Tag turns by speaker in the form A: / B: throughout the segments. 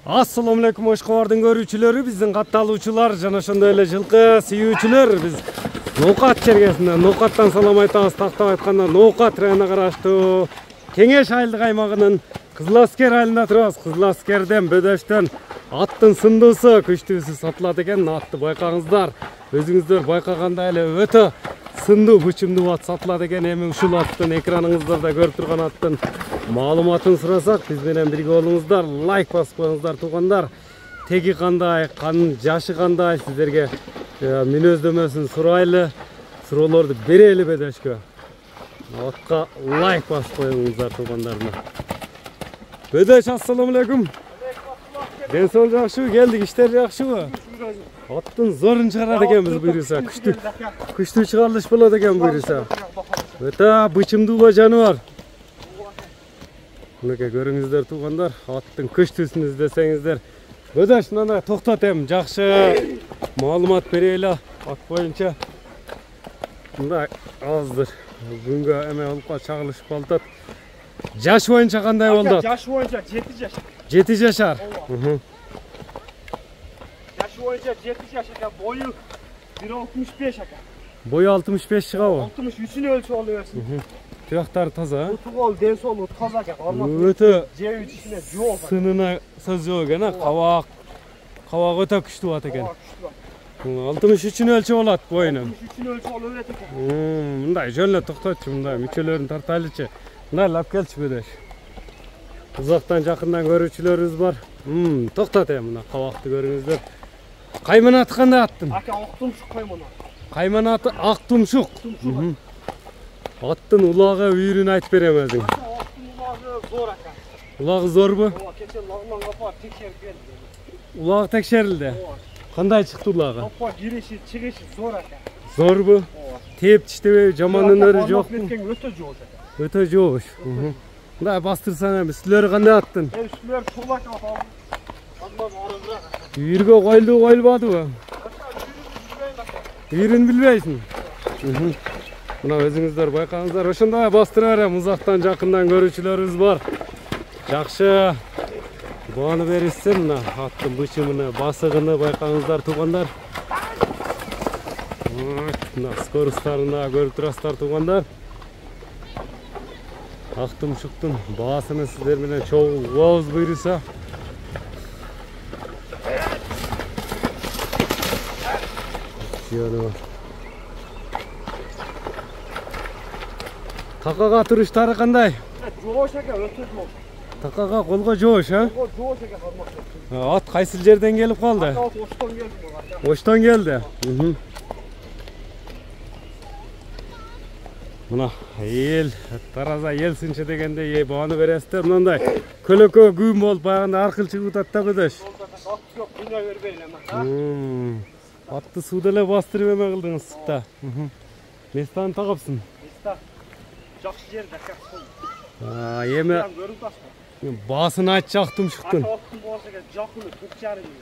A: Assalamu alaikum Oşkovardын көрүүчүлөрү, биздин катталуучулар жана ошондой эле жылкы сүйүүчүлөр. Биз Ноокат чергесинен Ноокаттан салам айтабыз. Тактап айтканда Ноокат районуна караштуу Кеңеш айылдык аймагынын Кызыл Аскер айылында турабыз. Кызыл Аскерден Бөдөштөн аттын сындуусу күчтүүсү сатылат экен. Атты байкаңыздар. Өзүңүздөр байкагандай эле өтө сындуу бычымдуу ат сатылат экен. Эми ушул аттын экраныңыздарда көрүп турган аттын маалыматын сурасак, биз менен бирге болуңуздар, лайк басып коюңуздар туугандар. Теги кандай, канын жашы кандай, сиздерге мүнөздөмөсүн сурайлы, суроолорду берели Бөдөшкө. Атка лайк басып коюңуздар туугандар. Бөдөш, ассаламу алейкум. Ден соолук жакшыбы, келдик, иштер жакшыбы? Аттын зорун чыгарат экенбиз буйруса. Күчтүү чыгарылыш болот экен буйруса. Өтө бычымдуу жаныбар. Мынакей көрүңүздөр туугандар, аттын күчтүүсүн издесеңиздер. Бөдөш, мындай токтот эми, жакшы маалымат берели ат боюнча. Мындай азыр күнгө эме болуп чагылышып калат. Жаш боюнча кандай болду?
B: Жаш боюнча 7 жаш.
A: 7 жашар.
B: Жаш боюнча 7 жаш экен, бою 1.65 экен.
A: Бою 65 чыгабы?
B: 63-үн өлчөп алып берсин.
A: Тияктары таза.
B: Утугол ден соолугу таза экен.
A: Өтө
B: жеп ичине жок.
A: Сынына сөз жок экен, кабак өтө күчтүү ат экен. 63-үн өлчөп алат боюну.
B: 63-үн өлчөп алып берет экен.
A: Мындай жөн эле токтотчу, мындай мүчөлөрүн тартайлычы. Мындай лап келчи Бөдөш. Узактан жакындан көрүүчүлөрүбүз бар. Токтот эми, мына кабакты көрүңүздөр. Кайман аты кандай аттын?
B: Ака Актумшук кайман.
A: Кайман аты Актумшук. Аттын улагы үйрүн айтып берем өзүң.
B: Аттын улагы зор ака.
A: Улагы зорбу?
B: Кече лагман капа текшерип келди.
A: Улагы текшерилди. Кандай чыкты улагы?
B: Капа кириши, чыгышы зор ака.
A: Зорбу? Теп тиштебей, жаман өнөрү жокпу?
B: Өтө жоош ака.
A: Өтө жоош. Мындай бастырсаң эми, сүлөрү кандай аттын?
B: Сүлөр чулак ака.
A: Үйргө койлду койлбадыбы? Үйрүн билбейсиң? Мына өзүңүздөр байкаңыздар, ошондой бастыра берем. Узактан жакындан көрүүчүлөрүбүз бар. Жакшы бааны беришсин, мына аттын бычымыны, басыгыны байкаңыздар туугандар. Мына скорустарын да көрүп турасыздар туугандар. Актумшуктун баасыны сиздер менен чогуу угабыз буйруса. Такага туруштары кандай?
B: Жоош экен, өтө жоош.
A: Такага колго жоош, а?
B: Жоош экен кармак.
A: Ат кайсыл жерден келип калды?
B: Оштон келди.
A: Оштон келди. Мына эл, тараза элсинче дегенде бааны бересиздер. Мындай көлөкө күн болуп байганда аркыл чыгып атат да Бөдөш.
B: Ат жок, күнө бербейли эме.
A: Атты сууда эле бастырып эме кылдыңыз сукта. Местаны тагапсың?
B: Места жакшы жерде кап.
A: Эми баасын айтчы Актумшуктун.
B: Аттын баасы экен, жакыны 4,5 миң.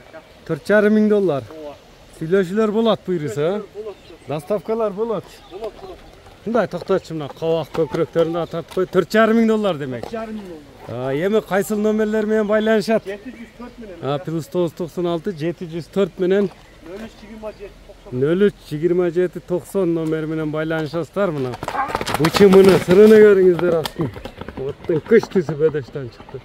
A: 4,5 миң доллар. Сүйлөшүүлөр болот буйруса, доставкалар болот.
B: Болот.
A: Мындай токтотчу, мына кабак көкүрөктөрүн тартып кой, 4,5 миң доллар демек.
B: 4,5 миң доллар.
A: Эми кайсыл номерлер менен байланышат?
B: 704 менен.
A: +996 704 менен
B: 03
A: 27 90 номер менен байланышасыздар. Мына бычымыны, сырыны көрүңүздөр аттын. Аттын күчтүүсү Бөдөштөн чыкты.